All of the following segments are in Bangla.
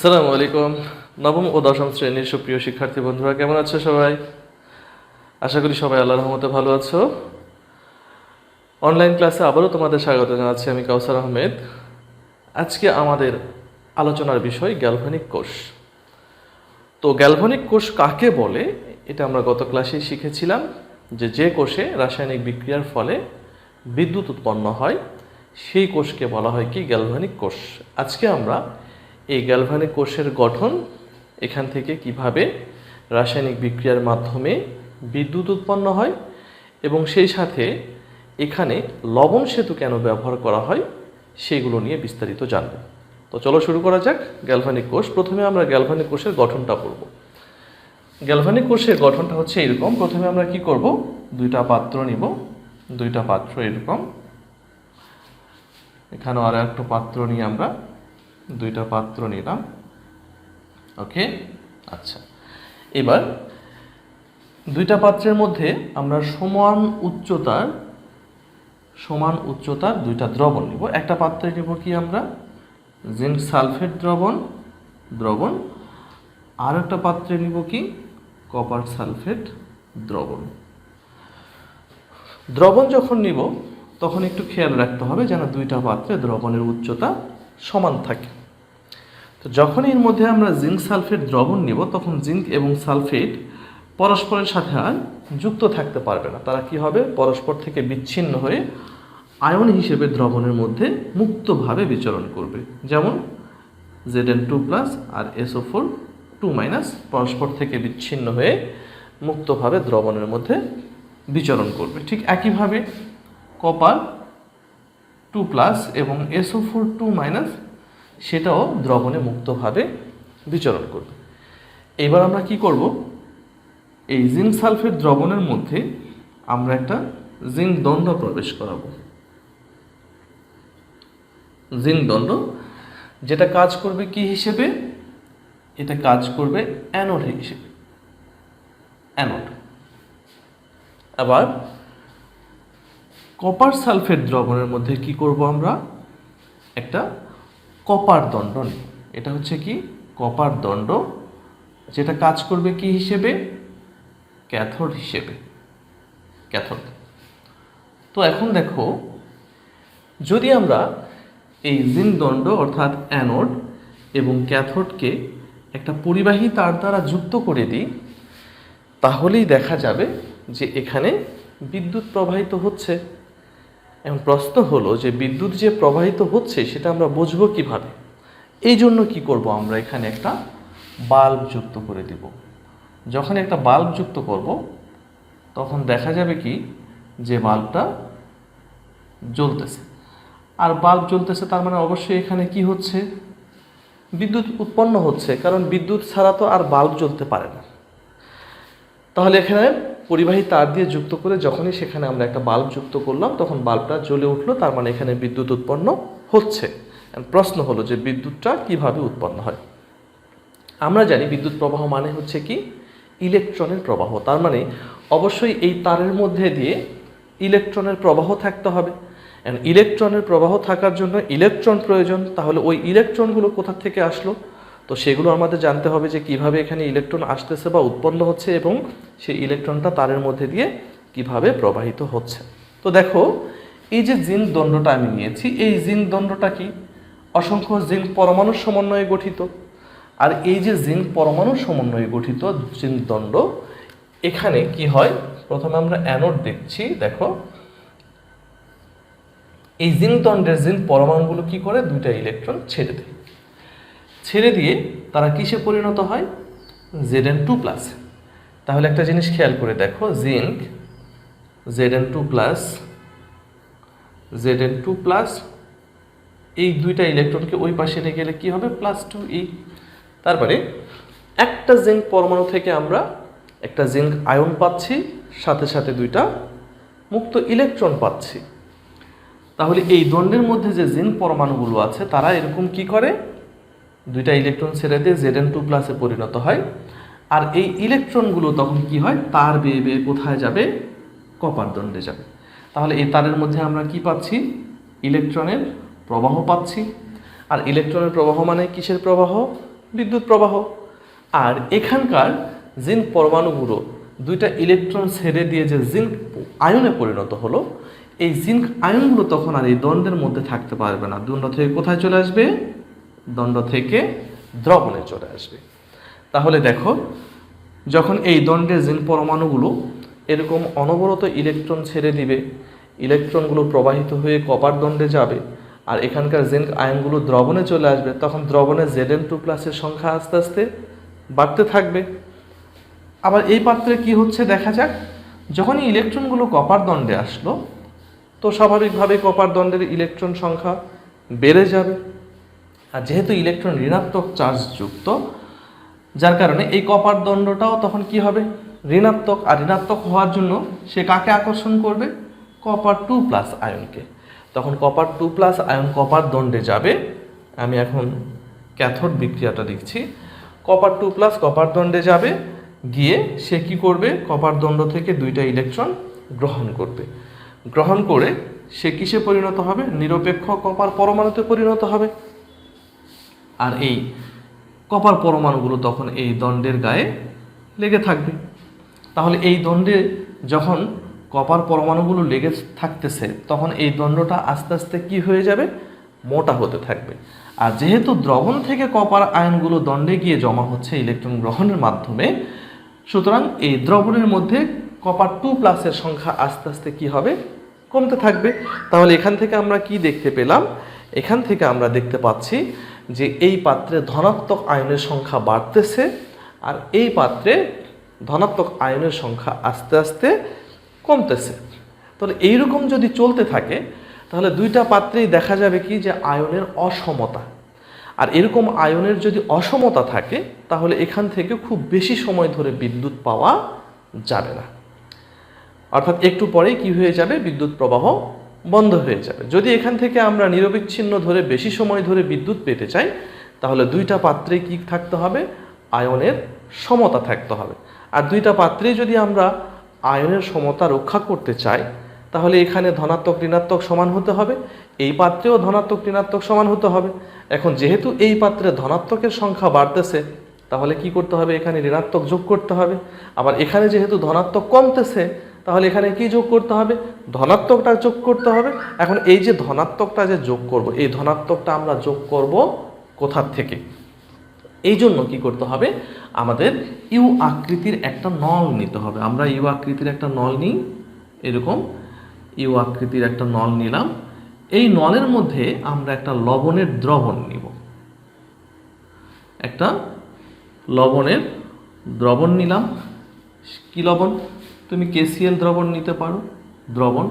আসসালামু আলাইকুম। নবম ও দশম শ্রেণীর সুপ্রিয় শিক্ষার্থী বন্ধুরা, কেমন আছো সবাই? আশা করি সবাই আল্লাহর রহমতে ভালো আছো। অনলাইন ক্লাসে আবারও তোমাদের স্বাগত জানাচ্ছি আমি কাউসার আহমেদ। আজকে আমাদের আলোচনার বিষয় গ্যালভানিক কোষ। তো গ্যালভানিক কোষ কাকে বলে এটা আমরা গত ক্লাসেই শিখেছিলাম, যে কোষে রাসায়নিক বিক্রিয়ার ফলে বিদ্যুৎ উৎপন্ন হয় সেই কোষকে বলা হয় কি গ্যালভানিক কোষ। আজকে আমরা এই গ্যালভানিক কোষের গঠন, এখান থেকে কিভাবে রাসায়নিক বিক্রিয়ার মাধ্যমে বিদ্যুৎ উৎপন্ন হয় এবং সেই সাথে এখানে লবণ সেতু কেন ব্যবহার করা হয় সেগুলো নিয়ে বিস্তারিত জানব। তো চলো শুরু করা যাক। গ্যালভানিক কোষ, প্রথমে আমরা গ্যালভানিক কোষের গঠনটা পড়ব। গ্যালভানিক কোষের গঠনটা হচ্ছে এরকম। প্রথমে আমরা কি করব, দুইটা পাত্র নিব, দুইটা পাত্র এরকম, এখানেও আর একটা পাত্র নিয়ে আমরা দুইটা পাত্র নিলাম। ওকে, আচ্ছা, এবার দুইটা পাত্রের মধ্যে আমরা সমান উচ্চতার দুইটা দ্রবণ নিব। একটা পাত্রে নিব কি আমরা জিঙ্ক সালফেট দ্রবণ, আর একটা পাত্রে নিব কি কপার সালফেট দ্রবণ যখন নিব তখন একটু খেয়াল রাখতে হবে যেন দুইটা পাত্রে দ্রবণের উচ্চতা সমান থাকে। তো যখন এর মধ্যে আমরা জিঙ্ক সালফেট দ্রবণ নিব তখন জিঙ্ক এবং সালফেট পরস্পরের সাথে আর যুক্ত থাকতে পারবে না, তারা কি হবে, পরস্পর থেকে বিচ্ছিন্ন হয়ে আয়ন হিসেবে দ্রবণের মধ্যে মুক্তভাবে বিচরণ করবে। যেমন Zn2+ আর SO4 2- পরস্পর থেকে বিচ্ছিন্ন হয়ে মুক্তভাবে দ্রবণের মধ্যে বিচরণ করবে। ঠিক একইভাবে কপার 2+ এবং SO4 2- সেটাও দ্রবণে মুক্তভাবে বিচরণ করবে। এবার আমরা কি করব, এই জিঙ্ক সালফেট দ্রবণের মধ্যে আমরা একটা জিঙ্ক দ্বন্দ্ব প্রবেশ করাবো। জিঙ্ক দ্বন্দ্ব যেটা কাজ করবে কি হিসেবে, এটা কাজ করবে অ্যানোড হিসেবে, অ্যানোড। আবার কপার সালফেট দ্রবণের মধ্যে কি করব, আমরা একটা কপার দণ্ড নিই। এটা হচ্ছে কি কপার দণ্ড, যেটা কাজ করবে কি হিসেবে, ক্যাথোড হিসেবে, ক্যাথোড। তো এখন দেখো, যদি আমরা এই জিঙ্ক দণ্ড অর্থাৎ অ্যানোড এবং ক্যাথোডকে একটা পরিবাহী তার দ্বারা যুক্ত করে দিই, তাহলেই দেখা যাবে যে এখানে বিদ্যুৎ প্রবাহিত হচ্ছে। এখন প্রশ্ন হলো যে বিদ্যুৎ যে প্রবাহিত হচ্ছে সেটা আমরা বুঝবো কিভাবে? এই জন্য কি করব, আমরা এখানে একটা বাল্ব যুক্ত করে দিব। যখন একটা বাল্ব যুক্ত করব তখন দেখা যাবে কি যে বাল্বটা জ্বলতেছে। আর বাল্ব জ্বলতেছে তার মানে অবশ্যই এখানে কি হচ্ছে, বিদ্যুৎ উৎপন্ন হচ্ছে, কারণ বিদ্যুৎ ছাড়া তো আর বাল্ব জ্বলতে পারে না। তাহলে এখানে পরিবাহী তার দিয়ে যুক্ত করে যখনই সেখানে আমরা একটা বাল্ব যুক্ত করলাম তখন বাল্বটা জ্বলে উঠলো, তার মানে এখানে বিদ্যুৎ উৎপন্ন হচ্ছে। প্রশ্ন হলো যে বিদ্যুৎটা কিভাবে উৎপন্ন হয়। আমরা জানি বিদ্যুৎ প্রবাহ মানে হচ্ছে কি ইলেকট্রনের প্রবাহ, তার মানে অবশ্যই এই তারের মধ্যে দিয়ে ইলেকট্রনের প্রবাহ থাকতে হবে। ইলেকট্রনের প্রবাহ থাকার জন্য ইলেকট্রন প্রয়োজন, তাহলে ওই ইলেকট্রনগুলো কোথা থেকে আসলো, তো সেগুলো আমাদের জানতে হবে যে কিভাবে এখানে ইলেকট্রন আসতেছে বা উৎপন্ন হচ্ছে এবং সেই ইলেকট্রনটা তারের মধ্যে দিয়ে কিভাবে প্রবাহিত হচ্ছে। তো দেখো, এই যে জিঙ্ক দণ্ডটা আমি নিয়েছি, এই জিঙ্ক দণ্ডটা কি অসংখ্য জিঙ্ক পরমাণুর সমন্বয়ে গঠিত। আর এই যে জিঙ্ক পরমাণুর সমন্বয়ে গঠিত জিঙ্ক দণ্ড, এখানে কি হয়, প্রথমে আমরা অ্যানোড দেখছি। দেখো, এই জিঙ্ক দণ্ডের জিঙ্ক পরমাণুগুলো কি করে, দুইটা ইলেকট্রন ছেড়ে দিয়ে তারা কিসে পরিণত হয়, Zn2+। তাহলে একটা জিনিস খেয়াল করে দেখো, জিঙ্ক Zn2+, এই দুইটা ইলেকট্রনকে ওই পাশে নিয়ে গেলে কি হবে, +2e। তারপরে একটা জিঙ্ক পরমাণু থেকে আমরা একটা জিঙ্ক আয়ন পাচ্ছি, সাথে সাথে দুইটা মুক্ত ইলেকট্রন পাচ্ছি। তাহলে এই দণ্ডের মধ্যে যে জিঙ্ক পরমাণুগুলো আছে তারা এরকম কি করে, দুইটা ইলেকট্রন ছেড়ে দিয়ে Zn2+ পরিণত হয়। আর এই ইলেকট্রনগুলো তখন কি হয়, তার বেয়ে বেয়ে কোথায় যাবে, কপার দণ্ডে যাবে। তাহলে এই তারের মধ্যে আমরা কি পাচ্ছি, ইলেকট্রনের প্রবাহ পাচ্ছি। আর ইলেকট্রনের প্রবাহ মানে কিসের প্রবাহ, বিদ্যুৎ প্রবাহ। আর এখানকার জিঙ্ক পরমাণুগুলো দুইটা ইলেকট্রন ছেড়ে দিয়ে যে জিঙ্ক আয়নে পরিণত হলো, এই জিঙ্ক আয়নগুলো তখন আর এই দণ্ডের মধ্যে থাকতে পারবে না। দণ্ড থেকে কোথায় চলে আসবে? দণ্ড থেকে দ্রবণে চলে আসবে। তাহলে দেখো, যখন এই দণ্ডের জিঙ্ক পরমাণুগুলো এরকম অনবরত ইলেকট্রন ছেড়ে দিবে, ইলেকট্রনগুলো প্রবাহিত হয়ে কপার দণ্ডে যাবে, আর এখানকার জিঙ্ক আয়নগুলো দ্রবণে চলে আসবে, তখন দ্রবণে Zn2+ এর সংখ্যা আস্তে আস্তে বাড়তে থাকবে। আবার এই পাত্রে কি হচ্ছে দেখা যাক। যখনই ইলেকট্রনগুলো কপার দণ্ডে আসলো, তো স্বাভাবিকভাবে কপার দণ্ডের ইলেকট্রন সংখ্যা বেড়ে যাবে। আর যেহেতু ইলেকট্রন ঋণাত্মক চার্জযুক্ত, যার কারণে এই কপার দণ্ডটাও তখন কি হবে? ঋণাত্মক। আর ঋণাত্মক হওয়ার জন্য সে কাকে আকর্ষণ করবে? কপার 2+ আয়নকে। তখন কপার 2+ আয়ন কপার দণ্ডে যাবে। আমি এখন ক্যাথোড বিক্রিয়াটা লিখছি। কপার 2+ কপার দণ্ডে যাবে, গিয়ে সে কি করবে? কপার দণ্ড থেকে দুইটা ইলেকট্রন গ্রহণ করবে। গ্রহণ করে সে কিসে পরিণত হবে? নিরপেক্ষ কপার পরমাণুতে পরিণত হবে। আর এই কপার পরমাণুগুলো তখন এই দণ্ডের গায়ে লেগে থাকবে। তাহলে এই দণ্ডে যখন কপার পরমাণুগুলো লেগে থাকতেছে, তখন এই দণ্ডটা আস্তে আস্তে কি হয়ে যাবে? মোটা হতে থাকবে। আর যেহেতু দ্রবণ থেকে কপার আয়নগুলো দণ্ডে গিয়ে জমা হচ্ছে ইলেকট্রন গ্রহণের মাধ্যমে, সুতরাং এই দ্রবণের মধ্যে কপার 2+ এর সংখ্যা আস্তে আস্তে কি হবে? কমতে থাকবে। তাহলে এখান থেকে আমরা কি দেখতে পেলাম? এখান থেকে আমরা দেখতে পাচ্ছি যে এই পাত্রে ধনাত্মক আয়নের সংখ্যা বাড়তেছে, আর এই পাত্রে ধনাত্মক আয়নের সংখ্যা আস্তে আস্তে কমতেছে। তাহলে এইরকম যদি চলতে থাকে, তাহলে দুইটা পাত্রেই দেখা যাবে কি যে আয়নের অসমতা। আর এরকম আয়নের যদি অসমতা থাকে, তাহলে এখান থেকে খুব বেশি সময় ধরে বিদ্যুৎ পাওয়া যাবে না। অর্থাৎ একটু পরেই কি হয়ে যাবে? বিদ্যুৎ প্রবাহ বন্ধ হয়ে যাবে। যদি এখান থেকে আমরা নিরবিচ্ছিন্ন ধরে বেশি সময় ধরে বিদ্যুৎ পেতে চাই, তাহলে দুইটা পাত্রে কি থাকতে হবে? আয়নের সমতা থাকতে হবে। আর দুইটা পাত্রে যদি আমরা আয়নের সমতা রক্ষা করতে চাই, তাহলে এখানে ধনাত্মক ঋণাত্মক সমান হতে হবে, এই পাত্রেও ধনাত্মক ঋণাত্মক সমান হতে হবে। এখন যেহেতু এই পাত্রে ধনাত্মকের সংখ্যা বাড়তেছে, তাহলে কি করতে হবে? এখানে ঋণাত্মক যোগ করতে হবে। আবার এখানে যেহেতু ধনাত্মক কমতেছে, তাহলে এখানে কি যোগ করতে হবে? ধনাত্মকটা যোগ করতে হবে। এখন এই যে ধনাত্মকটা যে যোগ করব, এই ধনাত্মকটা আমরা যোগ করব কোথা থেকে? এই জন্য কি করতে হবে? আমাদের ইউ আকৃতির একটা নল নিতে হবে। আমরা ইউ আকৃতির একটা নল নিই, এরকম ইউ আকৃতির একটা নল নিলাম। এই নলের মধ্যে আমরা একটা লবণের দ্রবণ নিব, একটা লবণের দ্রবণ নিলাম। কি লবণ? তুমি KCl দ্রবণ নিতে পারো, দ্রবণ।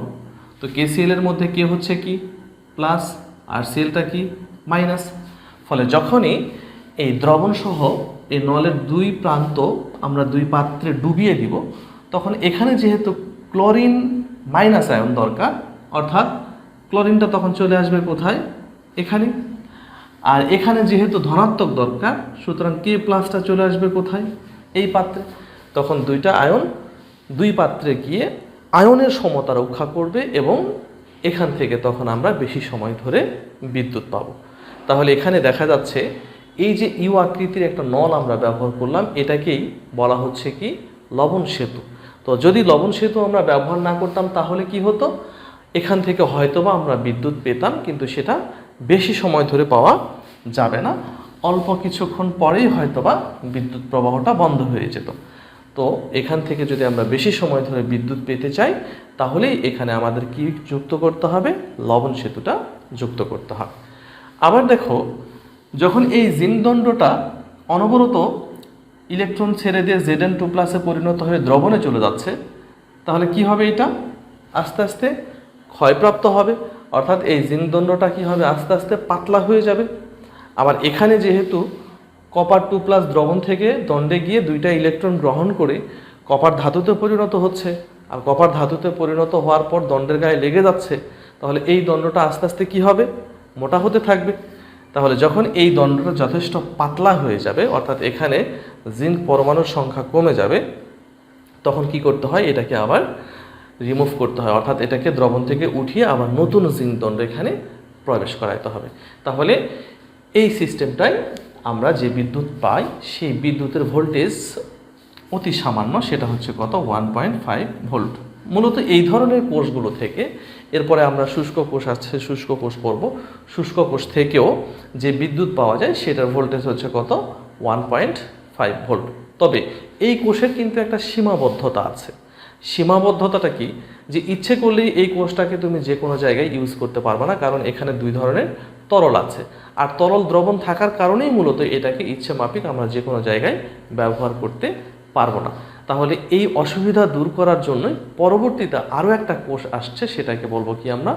তো KCl এর মধ্যে কে হচ্ছে কি? প্লাস, আর Clটা কি? মাইনাস। ফলে যখনই এই দ্রবণ সহ এই নলের দুই প্রান্ত আমরা দুই পাত্রে ডুবিয়ে দিব, তখন এখানে যেহেতু ক্লোরিন মাইনাস আয়ন দরকার, অর্থাৎ ক্লোরিনটা তখন চলে আসবে কোথায়? এখানে। আর এখানে যেহেতু ধনাত্মক দরকার, সুতরাং K+টা চলে আসবে কোথায়? এই পাত্রে। তখন দুইটা আয়ন দুই পাত্রে গিয়ে আয়নের সমতা রক্ষা করবে, এবং এখান থেকে তখন আমরা বেশি সময় ধরে বিদ্যুৎ পাব। তাহলে এখানে দেখা যাচ্ছে এই যে ইউ আকৃতির একটা নল আমরা ব্যবহার করলাম, এটাকেই বলা হচ্ছে কি? লবণ সেতু। তো যদি লবণ সেতু আমরা ব্যবহার না করতাম, তাহলে কি হতো? এখান থেকে হয়তোবা আমরা বিদ্যুৎ পেতাম, কিন্তু সেটা বেশি সময় ধরে পাওয়া যাবে না। অল্প কিছুক্ষণ পরেই হয়তোবা বিদ্যুৎ প্রবাহটা বন্ধ হয়ে যেত। তো এখান থেকে যদি আমরা বেশি সময় ধরে বিদ্যুৎ পেতে চাই, তাহলেই এখানে আমাদের কি যুক্ত করতে হবে? লবণ সেতুটা যুক্ত করতে হবে। আবার দেখো, যখন এই জিঙ্ক দণ্ডটা অনবরত ইলেকট্রন ছেড়ে দিয়ে Zn2+ পরিণত হয়ে দ্রবণে চলে যাচ্ছে, তাহলে কি হবে? এটা আস্তে আস্তে ক্ষয়প্রাপ্ত হবে। অর্থাৎ এই জিঙ্ক দণ্ডটা কি হবে? আস্তে আস্তে পাতলা হয়ে যাবে। আবার এখানে যেহেতু কপার 2+ দ্রবণ থেকে দণ্ডে গিয়ে দুইটা ইলেকট্রন গ্রহণ করে কপার ধাতুতে পরিণত হচ্ছে, আর কপার ধাতুতে পরিণত হওয়ার পর দণ্ডের গায়ে লেগে যাচ্ছে, তাহলে এই দণ্ডটা আস্তে আস্তে কি হবে? মোটা হতে থাকবে। তাহলে যখন এই দণ্ডটা যথেষ্ট পাতলা হয়ে যাবে, অর্থাৎ এখানে জিঙ্ক পরমাণুর সংখ্যা কমে যাবে, তখন কি করতে হয়? এটাকে আবার রিমুভ করতে হয়, অর্থাৎ এটাকে দ্রবণ থেকে উঠিয়ে আবার নতুন জিঙ্ক দণ্ড এখানে প্রবেশ করাইতে হবে। তাহলে এই সিস্টেমটাই আমরা যে বিদ্যুৎ পাই সেই বিদ্যুতের ভোল্টেজ অতি সামান্য, সেটা হচ্ছে কত 1.5 ভোল্ট। মূলত এই ধরনের কোষগুলো থেকে এরপরে আমরা শুষ্ক কোষ আছে, শুষ্ক কোষ পড়ব। শুষ্ক কোষ থেকেও যে বিদ্যুৎ পাওয়া যায় সেটার ভোল্টেজ হচ্ছে কত 1.5 ভোল্ট। তবে এই কোষের কিন্তু একটা সীমাবদ্ধতা আছে। সীমাবদ্ধতাটা কি, যে ইচ্ছে করলেই এই কোষটাকে তুমি যে কোনো জায়গায় ইউজ করতে পারবে না, কারণ এখানে দুই ধরনের তরল আছে। আর তরল দ্রবণ থাকার কারণেই মূলত এটাকে ইচ্ছে মাফিক আমরা যে কোনো জায়গায় ব্যবহার করতে পারবো না। তাহলে এই অসুবিধা দূর করার জন্যই পরবর্তীতে আরও একটা কোষ আসছে, সেটাকে বলবো কি আমরা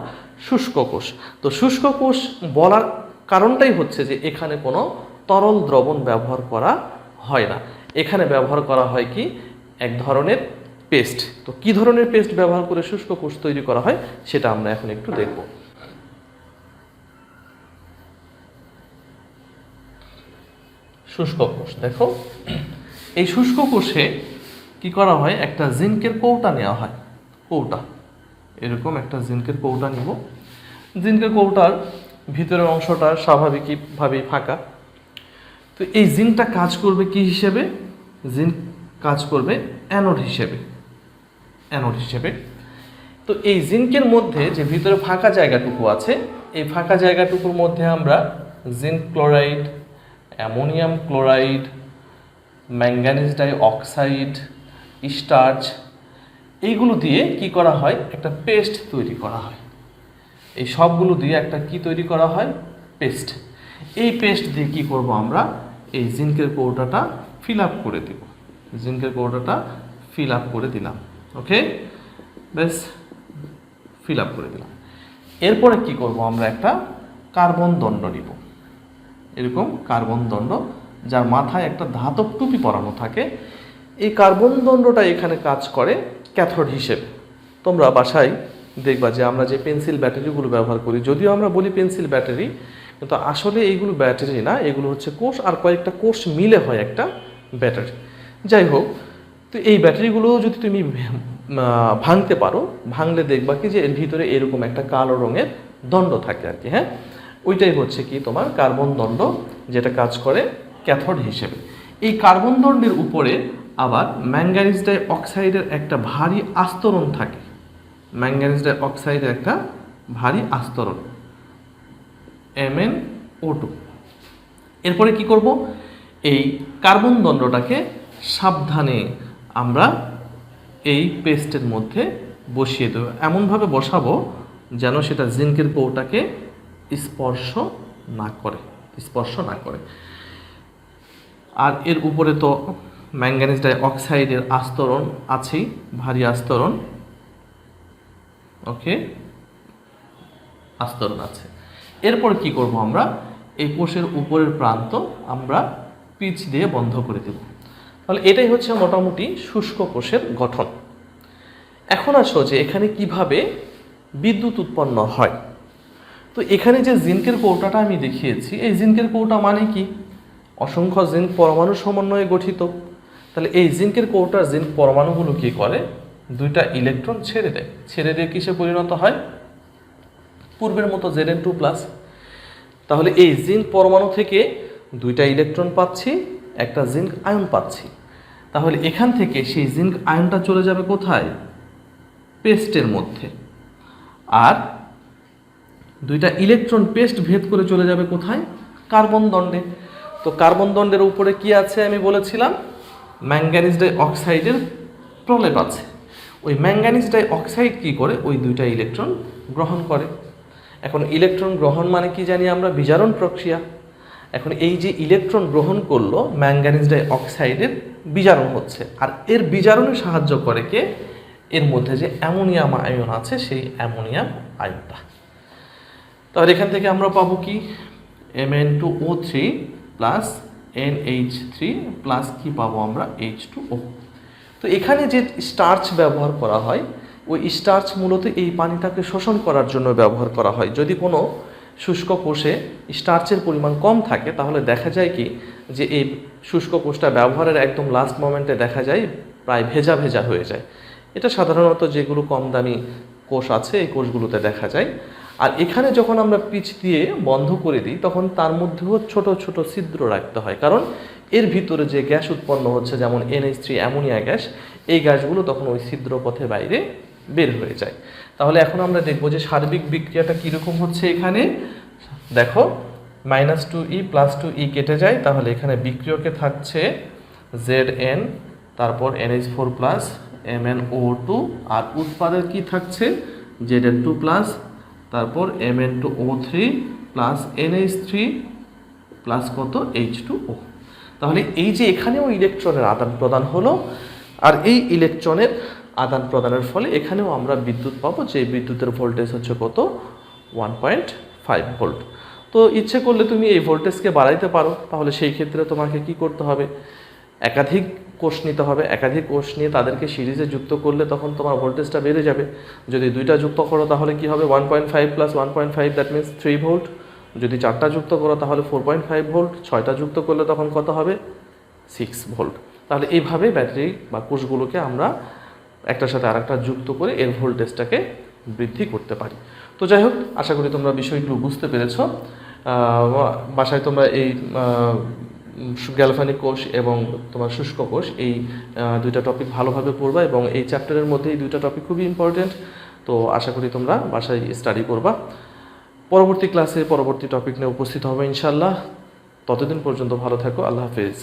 শুষ্ক কোষ। তো শুষ্ক কোষ বলার কারণটাই হচ্ছে যে এখানে কোনো তরল দ্রবণ ব্যবহার করা হয় না, এখানে ব্যবহার করা হয় কি এক ধরনের পেস্ট। তো কি ধরনের পেস্ট ব্যবহার করে শুষ্ক কোষ তৈরি করা হয় সেটা আমরা এখন একটু দেখব। শুষ্ক কোষ, দেখো এই শুষ্ক কোষে কি করা হয়, একটা জিঙ্কের কৌটা নেওয়া হয়। কৌটা, এরকম একটা জিঙ্কের কৌটা নিব। জিঙ্কের কৌটার ভিতরের অংশটা স্বাভাবিকভাবেই ফাঁকা। তো এই জিঙ্কটা কাজ করবে কি হিসেবে, জিঙ্ক কাজ করবে অ্যানোড হিসেবে। অ্যানোড হিসেবে তো এই জিঙ্কের মধ্যে যে ভিতরে ফাঁকা জায়গাটুকু আছে, এই ফাঁকা জায়গাটুকুর মধ্যে আমরা zinc chloride, ammonium chloride, manganese dioxide, starch, এইগুলো দিয়ে কি করা হয়, একটা পেস্ট তৈরি করা হয়। এই সবগুলো দিয়ে একটা কি তৈরি করা হয়, পেস্ট। এই পেস্ট দিয়ে কি করব আমরা, এই জিঙ্কের কৌটাটা ফিল আপ করে দেব। জিঙ্কের কৌটাটা ফিল আপ করে দিলাম, ওকে, বেশ ফিল আপ করে দিলাম। এরপরে কি করব, আমরা একটা কার্বন দণ্ড নিব, এরকম কার্বন দণ্ড, যার মাথায় একটা ধাতব টুপি পরানো থাকে। এই কার্বন দণ্ডটা এখানে কাজ করে ক্যাথোড হিসেবে। তোমরা বাসায় দেখবা যে আমরা যে পেন্সিল ব্যাটারিগুলো ব্যবহার করি, যদিও আমরা বলি পেন্সিল ব্যাটারি, কিন্তু আসলে এইগুলো ব্যাটারি না, এগুলো হচ্ছে কোষ আর কয়েকটা কোষ মিলে হয় একটা ব্যাটারি। যাই হোক, তো এই ব্যাটারিগুলো যদি তুমি ভাঙতে পারো, ভাঙলে দেখবা কি যে এর ভিতরে এরকম একটা কালো রঙের দণ্ড থাকে আর কি। হ্যাঁ, ওইটাই হচ্ছে কি তোমার কার্বন দণ্ড, যেটা কাজ করে ক্যাথোড হিসেবে। এই কার্বন দণ্ডের উপরে আবার ম্যাঙ্গানিজ ডাই অক্সাইডের একটা ভারী আস্তরণ থাকে। ম্যাঙ্গানিজ ডাই অক্সাইডের একটা ভারী আস্তরণ MnO2। এরপরে কি করব, এই কার্বন দণ্ডটাকে সাবধানে আমরা এই পেস্টের মধ্যে বসিয়ে দেব। এমনভাবে বসাবো যেন সেটা জিঙ্কের কৌটাকে স্পর্শ না করে। আর এর উপরে তো ম্যাঙ্গানিজ ডাই অক্সাইডের আস্তরণ আছেই, ভারী আস্তরণ, ওকে, আস্তরণ আছে। এরপর কি করব, আমরা এই কোষের উপরের প্রান্ত আমরা পিচ দিয়ে বন্ধ করে দেব। তাহলে এটাই হচ্ছে মোটামুটি শুষ্ক কোষের গঠন। এখন আসো যে এখানে কিভাবে বিদ্যুৎ উৎপন্ন হয়। তো এখানে যে জিঙ্কের কৌটাটা আমি দেখিয়েছি, এই জিঙ্কের কৌটা মানে কি, অসংখ্য জিঙ্ক পরমাণু সমন্বয়ে গঠিত। তাহলে এই জিঙ্কের কৌটার জিঙ্ক পরমাণুগুলো কি করে, দুইটা ইলেকট্রন ছেড়ে দিয়ে কিসে পরিণত হয়, পূর্বের মতো Zn2+। তাহলে এই জিঙ্ক পরমাণু থেকে দুইটা ইলেকট্রন পাচ্ছি, একটা জিঙ্ক আয়ন পাচ্ছি। তাহলে এখান থেকে সেই জিঙ্ক আয়নটা চলে যাবে কোথায়, পেস্টের মধ্যে। আর দুইটা ইলেকট্রন পেস্ট ভেদ করে চলে যাবে কোথায়, কার্বন দণ্ডে। তো কার্বন দণ্ডের উপরে কি আছে আমি বলেছিলাম, ম্যাঙ্গানিজ ডাই অক্সাইডের প্রলেপ আছে। ওই ম্যাঙ্গানিজ ডাই অক্সাইড কি করে, ওই দুইটা ইলেকট্রন গ্রহণ করে। এখন ইলেকট্রন গ্রহণ মানে কি জানি আমরা, বিজারণ প্রক্রিয়া। এখন এই যে ইলেকট্রন গ্রহণ করলো, ম্যাঙ্গানিজ ডাই অক্সাইডের বিজারণ হচ্ছে। আর এর বিজারণে সাহায্য করে কে, এর মধ্যে যে অ্যামোনিয়াম আয়ন আছে, সেই অ্যামোনিয়াম আয়নটা। তাহলে এখান থেকে আমরা পাবো কি, Mn2O3 প্লাস NH3 প্লাস কি পাবো আমরা, H2O। তো এখানে যে স্টার্চ ব্যবহার করা হয়, ওই স্টার্চ মূলত এই পানিটাকে শোষণ করার জন্য ব্যবহার করা হয়। যদি কোনো শুষ্ক কোষে স্টার্চের পরিমাণ কম থাকে, তাহলে দেখা যায় কি যে এই শুষ্ক কোষটা ব্যবহারের একদম লাস্ট মোমেন্টে দেখা যায় প্রায় ভেজা ভেজা হয়ে যায়। এটা সাধারণত যেগুলো কম দামি কোষ আছে এই কোষগুলোতে দেখা যায়। আর এখানে যখন আমরা পিচ দিয়ে বন্ধ করে দিই তখন তার মধ্যেও ছোট ছোট ছিদ্র রাখতে হয়, কারণ এর ভিতরে যে গ্যাস উৎপন্ন হচ্ছে যেমন NH3 অ্যামোনিয়া গ্যাস, এই গ্যাসগুলো তখন ওই ছিদ্র পথে বাইরে বের হয়ে যায়। তাহলে এখন আমরা দেখব যে সার্বিক বিক্রিয়াটা কীরকম হচ্ছে। এখানে দেখো -2E + 2E কেটে যায়, তাহলে এখানে বিক্রিয়কে থাকছে Zn, তারপর NH4+, MnO2, আর উৎপাদের কি থাকছে Zn2+, তারপর Mn2O3 প্লাস NH3 প্লাস কত H2O। তাহলে এই যে এখানেও ইলেকট্রনের আদান প্রদান হলো, আর এই ইলেকট্রনের আদান প্রদানের ফলে এখানেও আমরা বিদ্যুৎ পাবো, যে বিদ্যুতের ভোল্টেজ হচ্ছে কত 1.5 ভোল্ট। তো ইচ্ছে করলে তুমি এই ভোল্টেজকে বাড়াইতে পারো, তাহলে সেই ক্ষেত্রে তোমাকে কি করতে হবে, একাধিক কোষ নিতে হবে। একাধিক কোষ নিয়ে তাদেরকে সিরিজে যুক্ত করলে তখন তোমার ভোল্টেজটা বেড়ে যাবে। যদি দুইটা যুক্ত করো তাহলে কি হবে 1.5 + 1.5, দ্যাট মিনস 3 ভোল্ট। যদি চারটা যুক্ত করো তাহলে 4.5 ভোল্ট। ছয়টা যুক্ত করলে তখন কত হবে 6 ভোল্ট। তাহলে এইভাবে ব্যাটারি বা কোষগুলোকে আমরা একটার সাথে আরেকটা যুক্ত করে এর ভোল্টেজটাকে বৃদ্ধি করতে পারি। তো যাই হোক, আশা করি তোমরা বিষয়গুলো বুঝতে পেরেছো। বাসায় তোমরা এই গ্যালভানিক কোষ এবং তোমার শুষ্ক কোষ, এই দুইটা টপিক ভালোভাবে পড়বা, এবং এই চ্যাপ্টারের মধ্যে এই দুইটা টপিক খুবই ইম্পর্টেন্ট। তো আশা করি তোমরা বাসায় স্টাডি করবা। পরবর্তী ক্লাসে পরবর্তী টপিক নিয়ে উপস্থিত হবে ইনশাআল্লাহ। ততদিন পর্যন্ত ভালো থাকো। আল্লাহ হাফেজ।